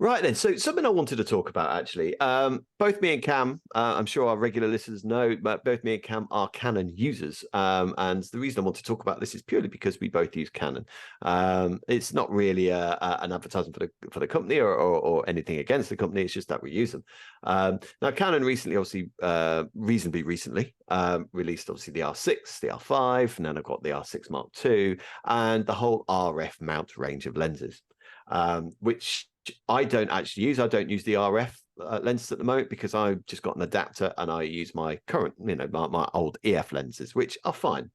Right then, so something I wanted to talk about actually. Both me and Cam, I'm sure our regular listeners know, but both me and Cam are Canon users. And the reason I want to talk about this is purely because we both use Canon. It's not really an advertisement for the company or anything against the company. It's just that we use them. Now, Canon recently, obviously, reasonably recently, released obviously the R6, the R5, and then I've got the R6 Mark II, and the whole RF mount range of lenses, which I don't actually use. I don't use the RF lenses at the moment because I've just got an adapter and I use my current, my old EF lenses, which are fine.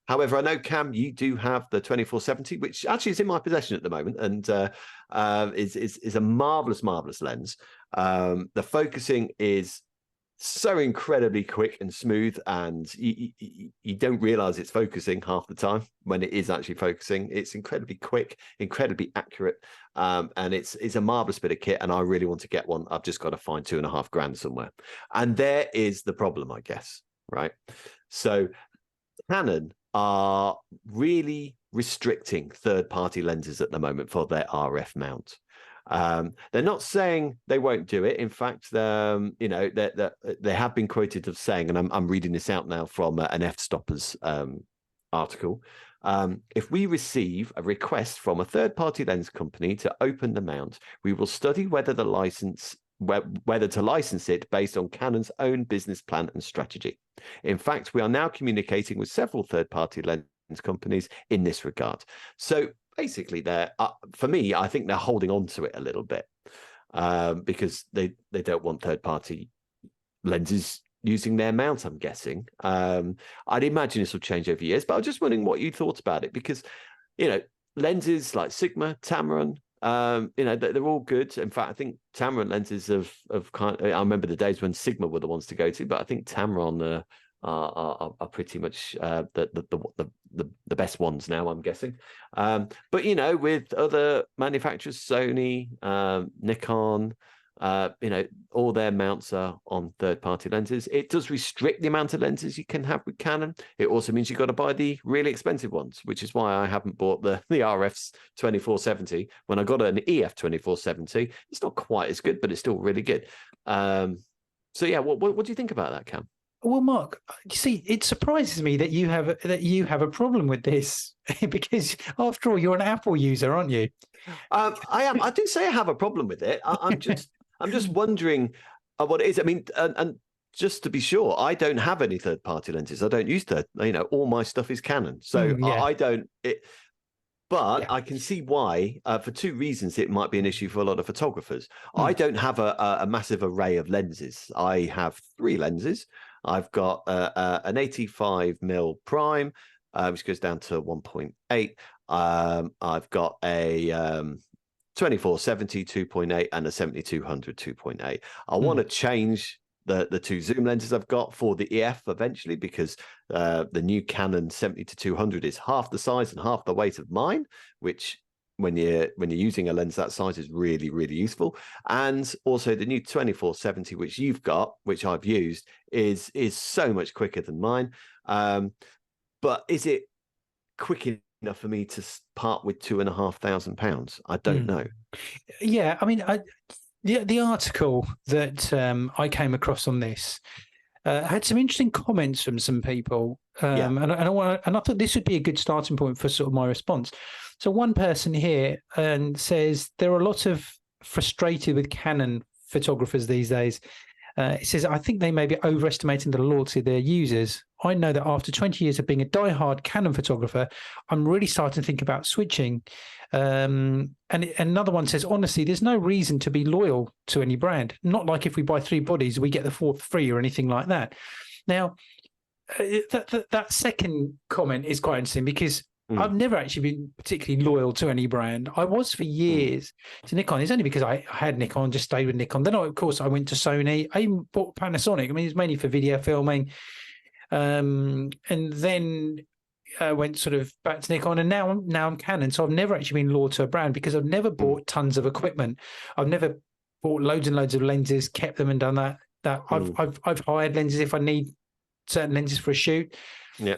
However, I know, Cam, you do have the 2470, which actually is in my possession at the moment, and is a marvelous lens. The focusing is so incredibly quick and smooth, and you don't realize it's focusing half the time when it is actually focusing. It's incredibly quick, incredibly accurate, and it's a marvelous bit of kit, and I really want to get one. I've just got to find $2,500 somewhere, and there is the problem, I guess, right? So Canon are really restricting third-party lenses at the moment for their RF mount. They're not saying they won't do it. In fact, they have been quoted of saying, and I'm reading this out now from an F-Stoppers article. If we receive a request from a third-party lens company to open the mount, we will study whether to license it based on Canon's own business plan and strategy. In fact, we are now communicating with several third-party lens companies in this regard. So basically, for me, I think they're holding on to it a little bit because they don't want third-party lenses using their mount, I'm guessing. I'd imagine this will change over years, but I was just wondering what you thought about it because, lenses like Sigma, Tamron, they're all good. In fact, I think Tamron lenses have I remember the days when Sigma were the ones to go to, but I think Tamron are pretty much the best ones now, I'm guessing. But with other manufacturers, Sony, Nikon, all their mounts are on third-party lenses. It does restrict the amount of lenses you can have with Canon. It also means you've got to buy the really expensive ones, which is why I haven't bought the RF's 2470. When I got an EF 2470, it's not quite as good, but it's still really good. So yeah, what do you think about that, Cam? Well, Mark, you see, it surprises me that you have a problem with this because, after all, you're an Apple user, aren't you? I am. I do say I have a problem with it. I'm just wondering what it is. I mean, and just to be sure, I don't have any third-party lenses. I don't use all my stuff is Canon, so yeah. I don't. But I can see why, for two reasons, it might be an issue for a lot of photographers. I don't have a massive array of lenses. I have 3 lenses. I've got an 85mm prime, which goes down to 1.8. I've got a 2470 2.8 and a 7200 2.8. I want to change the 2 zoom lenses I've got for the EF eventually, because the new Canon 70-200 is half the size and half the weight of mine, which when you're using a lens that size is really, really useful. And also the new 2470, which you've got, which I've used, is so much quicker than mine. But is it quick enough for me to part with £2,500? I don't know. Yeah, I mean, the article that I came across on this had some interesting comments from some people, and I thought this would be a good starting point for sort of my response. So one person here says there are a lot of frustrated with Canon photographers these days. It says, I think they may be overestimating the loyalty of their users. I know that after 20 years of being a diehard Canon photographer, I'm really starting to think about switching. And another one says, honestly, there's no reason to be loyal to any brand. Not like if we buy 3 bodies, we get the 4th free or anything like that. Now, that second comment is quite interesting because I've never actually been particularly loyal to any brand. I was for years to Nikon. It's only because I had Nikon, just stayed with Nikon. Then, of course, I went to Sony. I even bought Panasonic. I mean, it's mainly for video filming. And then I went sort of back to Nikon, and now I'm Canon. So I've never actually been loyal to a brand because I've never bought tons of equipment. I've never bought loads and loads of lenses, kept them and done that. I've hired lenses if I need certain lenses for a shoot. Yeah.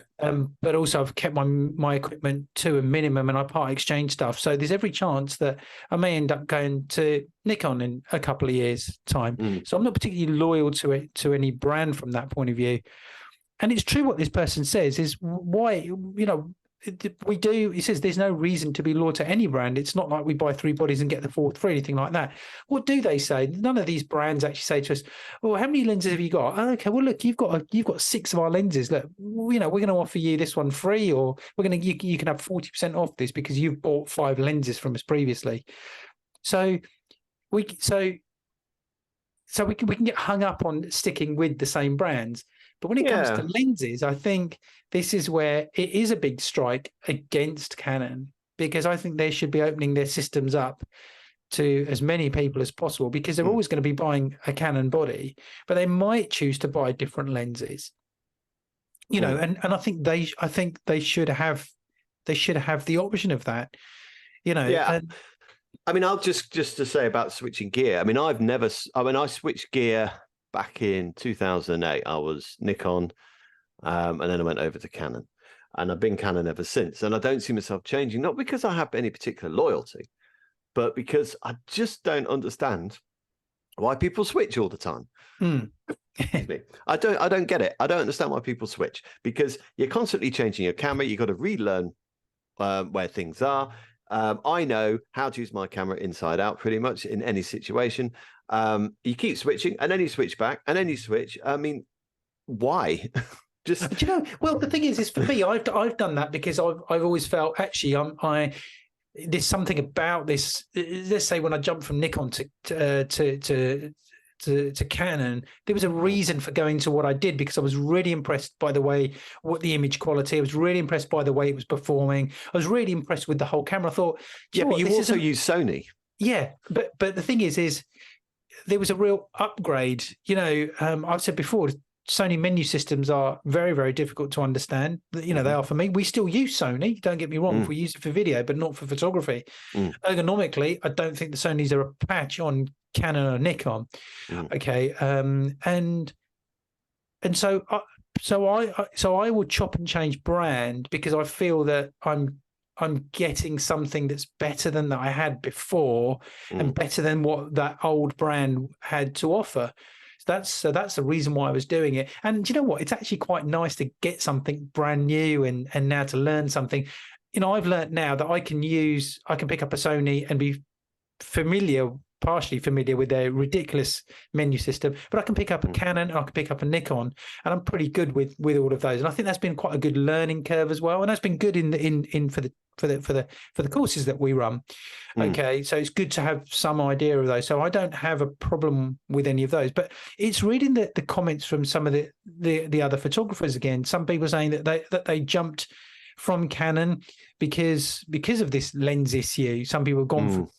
But also I've kept my equipment to a minimum, and I part exchange stuff. So there's every chance that I may end up going to Nikon in a couple of years' time. So I'm not particularly loyal to any brand from that point of view. And it's true what this person says is why, we do. He says there's no reason to be loyal to any brand. It's not like we buy 3 bodies and get the 4th free, anything like that. What do they say? None of these brands actually say to us, "Well, how many lenses have you got?" "Oh, okay, well, look, you've got 6 of our lenses. Look, we're going to offer you this one free, or you can have 40% off this because you've bought 5 lenses from us previously." So we can get hung up on sticking with the same brands. But when it comes to lenses, I think this is where it is a big strike against Canon, because I think they should be opening their systems up to as many people as possible, because they're always going to be buying a Canon body, but they might choose to buy different lenses. And I think they should have the option of that. Yeah. And I mean, I'll just to say about switching gear. I mean, I switched gear back in 2008. I was Nikon, and then I went over to Canon, and I've been Canon ever since. And I don't see myself changing, not because I have any particular loyalty, but because I just don't understand why people switch all the time. I don't get it. I don't understand why people switch, because you're constantly changing your camera. You've got to relearn where things are. I know how to use my camera inside out pretty much in any situation. You keep switching, and then you switch back, and then you switch. I mean, why? Just well, the thing is for me, I've done that because I've always felt actually there's something about this. Let's say when I jumped from Nikon to Canon, there was a reason for going to what I did, because I was really impressed by what the image quality. I was really impressed by the way it was performing. I was really impressed with the whole camera. I thought, but you also use Sony. Yeah, but the thing is there was a real upgrade. I've said before, Sony menu systems are very, very difficult to understand. They are for me. We still use Sony. Don't get me wrong. We use it for video, but not for photography. Ergonomically, I don't think the Sonys are a patch on Canon or Nikon. Okay, and so I will chop and change brand because I feel that I'm getting something that's better than that I had before, and better than what that old brand had to offer. That's the reason why I was doing it. And you know what? It's actually quite nice to get something brand new and now to learn something. I've learned now that I can pick up a Sony and be partially familiar with their ridiculous menu system, but I can pick up a Canon, I can pick up a Nikon, and I'm pretty good with all of those. And I think that's been quite a good learning curve as well. And that's been good for the courses that we run. Okay, so it's good to have some idea of those. So I don't have a problem with any of those. But it's reading the comments from some of the other photographers again. Some people saying that they jumped from Canon because of this lens issue. Some people have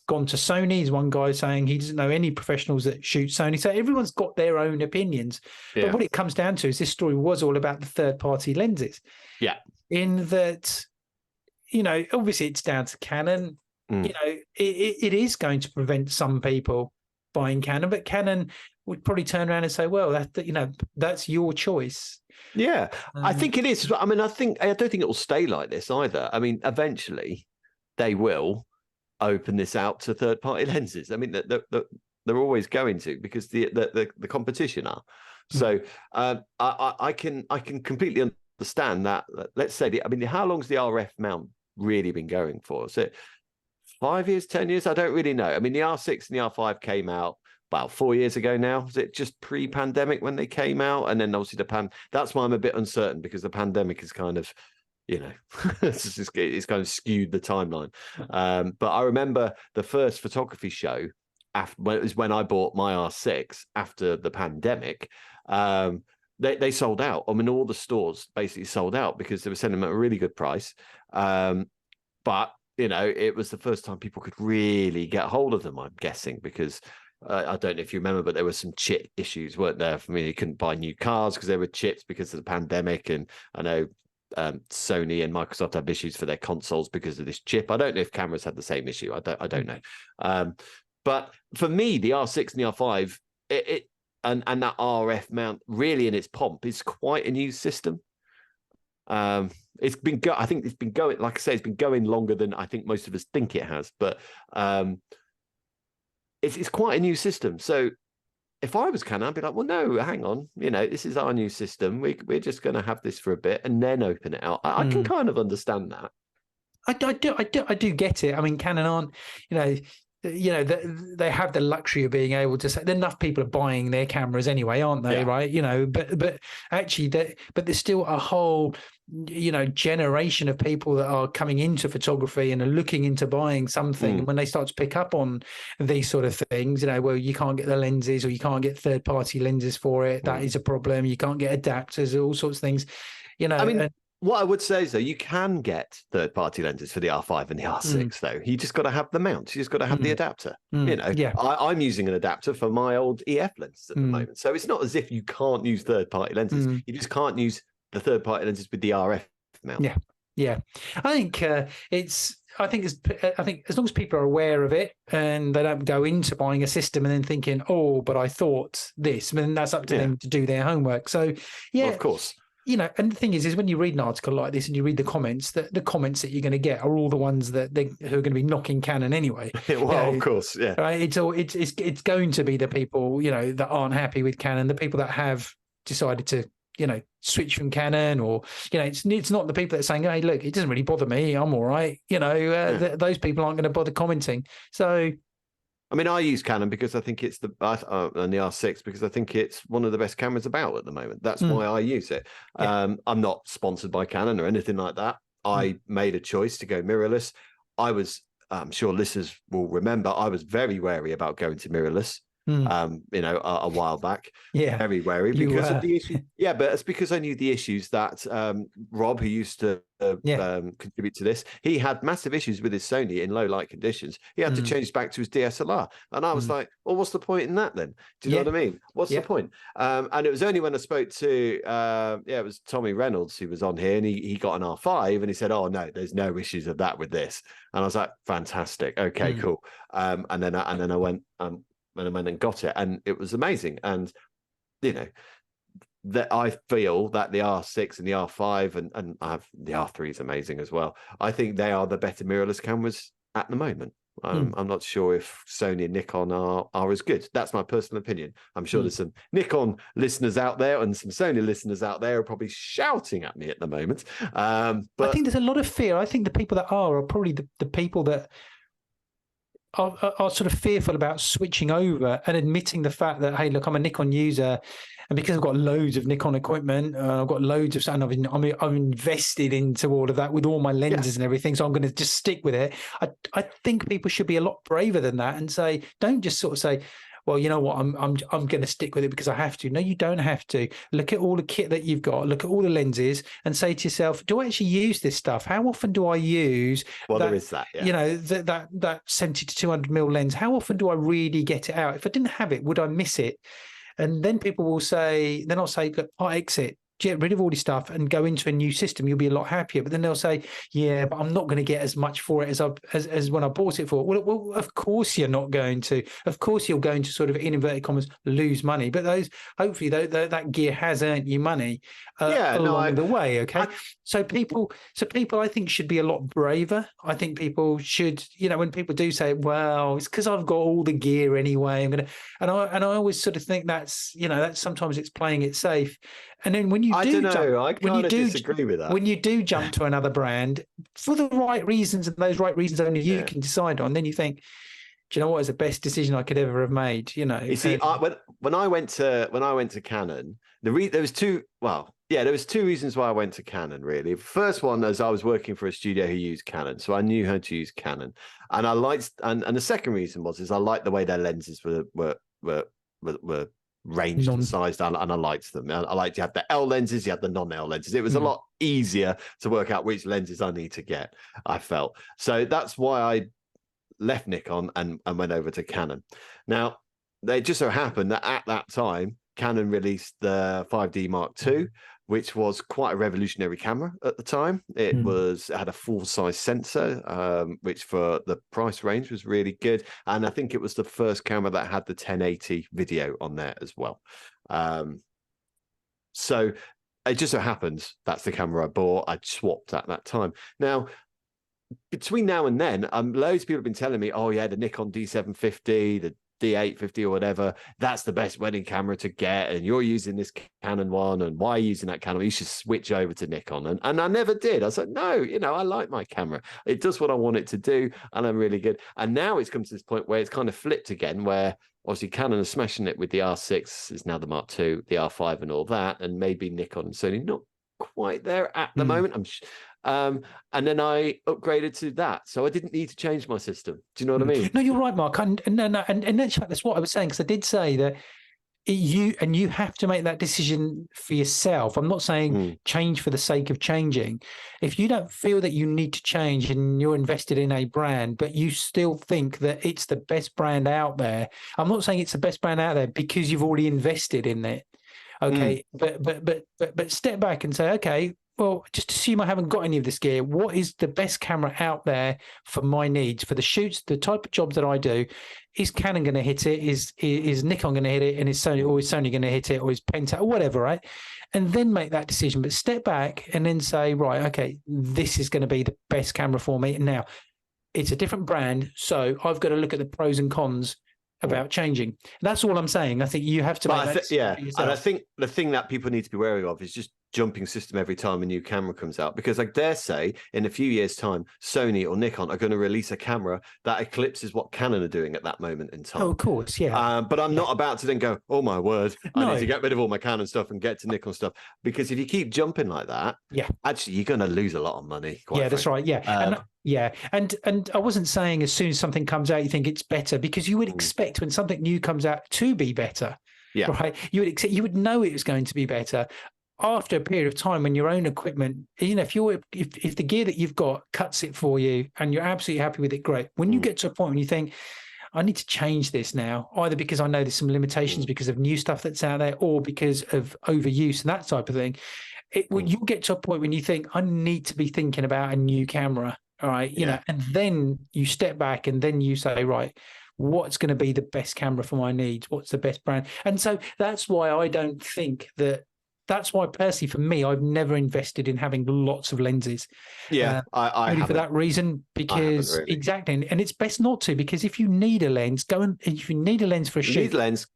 gone to Sony. There's one guy saying he doesn't know any professionals that shoot Sony. So everyone's got their own opinions. Yeah. But what it comes down to is this story was all about the third-party lenses. Yeah. In that, obviously it's down to Canon. It is going to prevent some people buying Canon, but Canon would probably turn around and say, well, that's your choice. Yeah, I think it is. I mean, I don't think it will stay like this either. I mean, eventually they will open this out to third-party lenses. I mean, they're always going to, because the competition are. So I can completely understand that. Let's say, how long's the RF mount really been going for? Is it 5 years, 10 years? I don't really know. I mean, the R6 and the R5 came out about 4 years ago now. Was it just pre-pandemic when they came out? And then obviously that's why I'm a bit uncertain, because the pandemic is kind of, it's kind of skewed the timeline. But I remember the first photography show when I bought my R6 after the pandemic. They sold out. I mean, all the stores basically sold out because they were selling them at a really good price. But it was the first time people could really get hold of them, I'm guessing, because I don't know if you remember, but there were some chip issues, weren't there? For me, you couldn't buy new cars because there were chips because of the pandemic. And I know Sony and Microsoft have issues for their consoles because of this chip. I don't know if cameras had the same issue. I don't know. But for me, the R6 and the R5, and that RF mount really in its pomp is quite a new system. It's been I think it's been going, like I say, it's been going longer than I think most of us think it has, but it's quite a new system. So if I was Canon, I'd be like, well, no, hang on, this is our new system. We're just going to have this for a bit and then open it out. I can kind of understand that. I do get it. I mean, Canon aren't, they have the luxury of being able to say enough people are buying their cameras anyway, aren't they? Yeah. Right? But actually, but there's still a whole generation of people that are coming into photography and are looking into buying something. And when they start to pick up on these sort of things, well, you can't get the lenses or you can't get third-party lenses for it. That is a problem. You can't get adapters, all sorts of things. I mean, what I would say is, though, you can get third-party lenses for the R5 and the R6, though. You just got to have the mount. You just got to have the adapter. Yeah. I'm using an adapter for my old EF lenses at the moment. So it's not as if you can't use third-party lenses. You just can't use the third-party lenses with the RF mount. Yeah. I think I think as long as people are aware of it and they don't go into buying a system and then thinking, oh, but I thought this, I mean, that's up to them to do their homework. So, well, of course. And the thing is when you read an article like this and you read the comments that you're going to get are all the ones who are going to be knocking Canon anyway. Well, of course, yeah. Right? It's going to be the people that aren't happy with Canon, the people that have decided to switch from Canon, or it's not the people that are saying, hey, look, it doesn't really bother me, I'm all right. Those people aren't going to bother commenting. So. I mean, I use Canon because I think it's and the R6 because I think it's one of the best cameras about at the moment. That's why I use it. I'm not sponsored by Canon or anything like that. I made a choice to go mirrorless. I'm sure listeners will remember, I was very wary about going to mirrorless. A while back, very wary because of the issue. Yeah, but it's because I knew the issues that Rob, who used to contribute to this, he had massive issues with his Sony in low light conditions. He had to change back to his DSLR, and I was like, well, what's the point in that then? Do you know what I mean? What's the point? And it was only when I spoke to it was Tommy Reynolds who was on here, and he got an R5, and he said, oh no, there's no issues of that with this, and I was like, fantastic, okay, cool. And then I went. And I went and got it, and it was amazing. And that I feel that the R6 and the R5 and I have the R3 is amazing as well. I think they are the better mirrorless cameras at the moment. I'm not sure if Sony and Nikon are as good. That's my personal opinion. I'm sure there's some Nikon listeners out there and some Sony listeners out there are probably shouting at me at the moment. But I think there's a lot of fear. I think the people that are probably the people that are sort of fearful about switching over and admitting the fact that, hey, look, I'm a Nikon user, and because I've got loads of Nikon equipment, I've got loads of, and I'm invested into all of that with all my lenses and everything, so I'm going to just stick with it. I think people should be a lot braver than that and say, don't just sort of say, well, you know what, I'm going to stick with it because I have to. No, you don't have to. Look at all the kit that you've got. Look at all the lenses, and say to yourself, do I actually use this stuff? How often do I use? Well, there is that. Yeah. That 70 to 200 mil lens. How often do I really get it out? If I didn't have it, would I miss it? And then people will say, then I'll say, look, I exit. Get rid of all this stuff and go into a new system. You'll be a lot happier. But then they'll say, "Yeah, but I'm not going to get as much for it as when I bought it for." Well, of course you're not going to. Of course you're going to sort of, in inverted commas, lose money. But hopefully that gear has earned you money along the way. Okay, so people, I think should be a lot braver. I think people should, when people do say, "Well, it's because I've got all the gear anyway," and I always sort of think that's sometimes it's playing it safe. And then when you disagree with that. When you do jump to another brand for the right reasons, and those right reasons only you can decide on, then you think, do you know what is the best decision I could ever have made? You see, when I went to Canon, there was two reasons why I went to Canon. Really, the first one is I was working for a studio who used Canon, so I knew how to use Canon, and I liked. And the second reason was I liked the way their lenses were ranged and sized, and I liked them. I liked you had the L lenses, you had the non-L lenses. It was a lot easier to work out which lenses I need to get, I felt. So that's why I left Nikon and went over to Canon. Now, it just so happened that at that time, Canon released the 5D Mark II, which was quite a revolutionary camera at the time. It had a full-size sensor, which for the price range was really good. And I think it was the first camera that had the 1080 video on there as well. So it just so happens that's the camera I bought. I swapped at that time. Now, between now and then, loads of people have been telling me, oh yeah, the Nikon D750, the D850 or whatever, that's the best wedding camera to get, and you're using this Canon one, and why are you using that Canon? You should switch over to Nikon. And I never did. I said, no, I like my camera. It does what I want it to do, and I'm really good. And now it's come to this point where it's kind of flipped again, where obviously Canon is smashing it with the R6, is now the Mark II, the R5 and all that, and maybe Nikon and Sony not quite there at the moment. And then I upgraded to that, so I didn't need to change my system. Do you know what I mean? No, you're right, Mark. And that's what I was saying, because I did say that you have to make that decision for yourself. I'm not saying change for the sake of changing. If you don't feel that you need to change and you're invested in a brand, but you still think that it's the best brand out there, I'm not saying it's the best brand out there because you've already invested in it. Okay, but step back and say, okay, well, just assume I haven't got any of this gear. What is the best camera out there for my needs, for the shoots, the type of jobs that I do? Is Canon going to hit it? Is Nikon going to hit it? And is Sony going to hit it? Or is Penta, or whatever, right? And then make that decision. But step back and then say, right, okay, this is going to be the best camera for me. Now, it's a different brand, so I've got to look at the pros and cons about changing. That's all I'm saying. I think you have to make that decision for yourself. And I think the thing that people need to be wary of is just jumping system every time a new camera comes out, because I dare say in a few years' time, Sony or Nikon are going to release a camera that eclipses what Canon are doing at that moment in time. Oh, of course, yeah. But I'm not about to then go, oh my word, I need to get rid of all my Canon stuff and get to Nikon stuff, because if you keep jumping like that, actually you're going to lose a lot of money. That's right. Yeah. And I wasn't saying as soon as something comes out you think it's better, because you would expect when something new comes out to be better. Yeah. Right. You would know it was going to be better after a period of time when your own equipment, if the gear that you've got cuts it for you and you're absolutely happy with it, great. When you get to a point when you think, I need to change this now, either because I know there's some limitations because of new stuff that's out there, or because of overuse and that type of thing, you'll get to a point when you think, I need to be thinking about a new camera. All right. And then you step back and then you say, right, what's going to be the best camera for my needs? What's the best brand? And so that's why I don't think that's why personally for me, I've never invested in having lots of lenses. I for that reason, because really. Exactly. And it's best not to, because if you need a lens, if you need a lens for a shoot. You need a lens,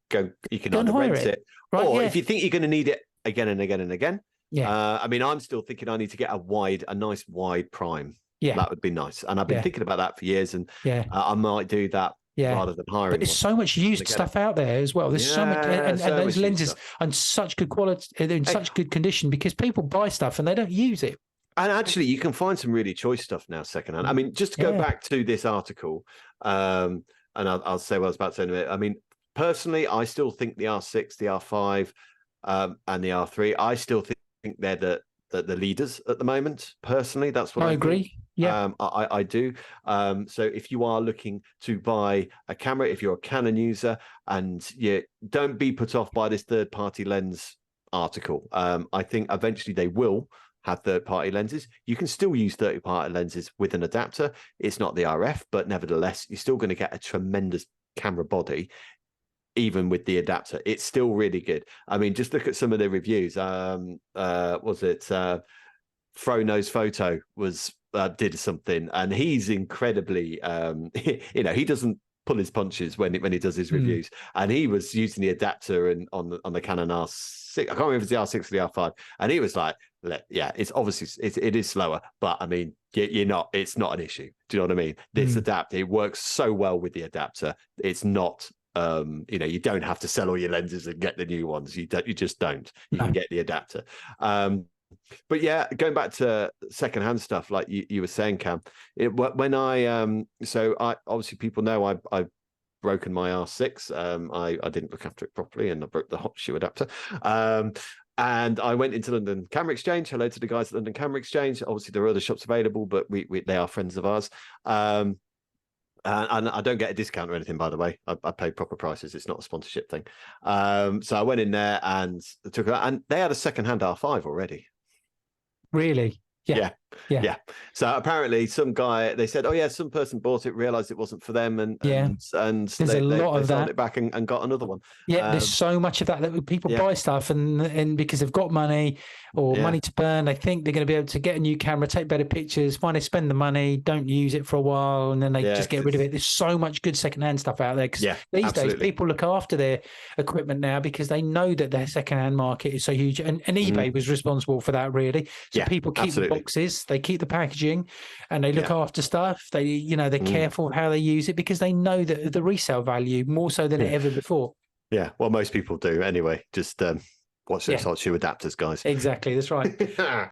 you can either rent it. Right, or if you think you're going to need it again and again and again. Yeah. I'm still thinking I need to get a nice wide prime. Yeah. That would be nice. And I've been thinking about that for years, and I might do that. Rather than hiring. But there's so much used stuff out there as well. There's so much, and those lenses are in such good quality, in such good condition, because people buy stuff and they don't use it. And actually, you can find some really choice stuff now secondhand. I mean, just to go back to this article, and I'll say what I was about to say in a minute. I mean, personally, I still think the R6, the R5, and the R3, I still think they're the leaders at the moment. Personally, that's what I agree. Think. Yeah, I do. So if you are looking to buy a camera, if you're a Canon user, and you don't be put off by this third-party lens article, I think eventually they will have third-party lenses. You can still use third-party lenses with an adapter. It's not the RF, but nevertheless, you're still going to get a tremendous camera body. Even with the adapter, it's still really good. I mean, just look at some of the reviews. Frono's Photo did something, and he's incredibly he doesn't pull his punches when he does his reviews, and he was using the adapter and on the Canon R6, I can't remember if it's the R6 or the R5, and he was like, it's obviously it is slower, but I mean, it's not an issue. Do you know what I mean? This adapter, it works so well with the adapter. It's not you don't have to sell all your lenses and get the new ones. You just don't. You can get the adapter. But yeah, going back to secondhand stuff, like you were saying, Cam, when I obviously people know I've broken my R6. I didn't look after it properly, and I broke the hot shoe adapter. And I went into London Camera Exchange. Hello to the guys at London Camera Exchange. Obviously, there are other shops available, but they are friends of ours. And I don't get a discount or anything, by the way. I pay proper prices. It's not a sponsorship thing. So I went in there and took it out, and they had a second-hand R5 already. Really? Yeah. Yeah. Yeah. So apparently some guy, they said, oh yeah, some person bought it, realized it wasn't for them, and There's a lot they of sold that. it back and got another one. Yeah, there's so much of that people buy stuff and because they've got money or money to burn, they think they're going to be able to get a new camera, take better pictures, fine, they spend the money, don't use it for a while, and then they just get rid of it. There's so much good secondhand stuff out there because these days people look after their equipment now because they know that their secondhand market is so huge, and eBay was responsible for that, really. So people keep the boxes, they keep the packaging, and they look after stuff. They, they're careful of how they use it because they know that the resale value more so than ever before. Yeah, well, most people do anyway. Just watch those hot shoe adapters, guys. Exactly, that's right.